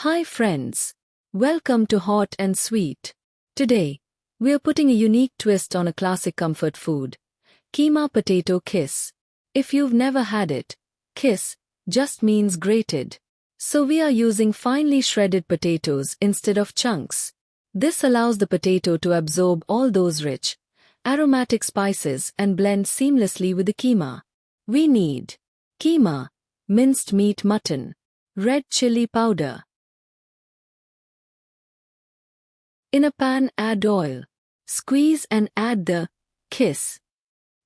Hi friends. Welcome to Hot and Sweet. Today, we are putting a unique twist on a classic comfort food. Keema potato Khis. If you've never had it, Khis just means grated. So we are using finely shredded potatoes instead of chunks. This allows the potato to absorb all those rich, aromatic spices and blend seamlessly with the keema. We need keema, minced meat mutton, red chili powder. In a pan, add oil. Squeeze and add the Khis.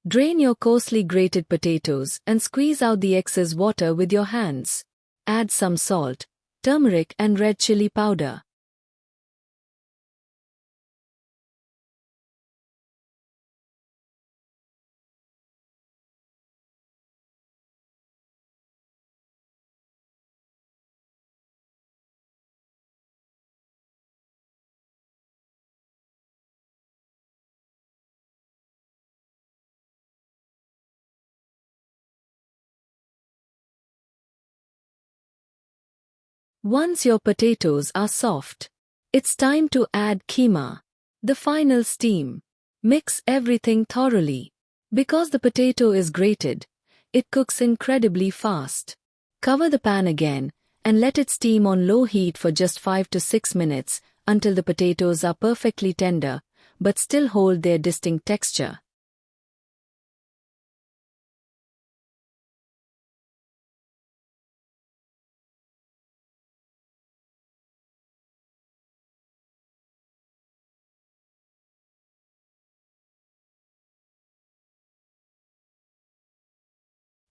Drain your coarsely grated potatoes and squeeze out the excess water with your hands. Add some salt, turmeric and red chili powder. Once your potatoes are soft, it's time to add keema, the final steam. Mix everything thoroughly. Because the potato is grated, it cooks incredibly fast. Cover the pan again and let it steam on low heat for just 5 to 6 minutes until the potatoes are perfectly tender, but still hold their distinct texture.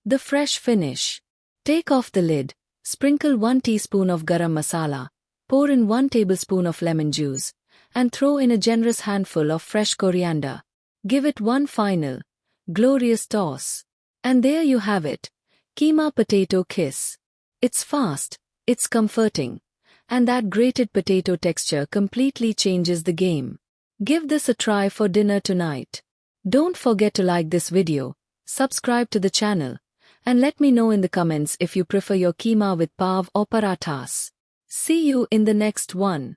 The fresh finish. Take off the lid, sprinkle 1 teaspoon of garam masala, pour in 1 tablespoon of lemon juice, and throw in a generous handful of fresh coriander. Give it one final, glorious toss. And there you have it, keema potato Khis. It's fast, it's comforting, and that grated potato texture completely changes the game. Give this a try for dinner tonight. Don't forget to like this video, subscribe to the channel, and let me know in the comments if you prefer your keema with pav or parathas. See you in the next one.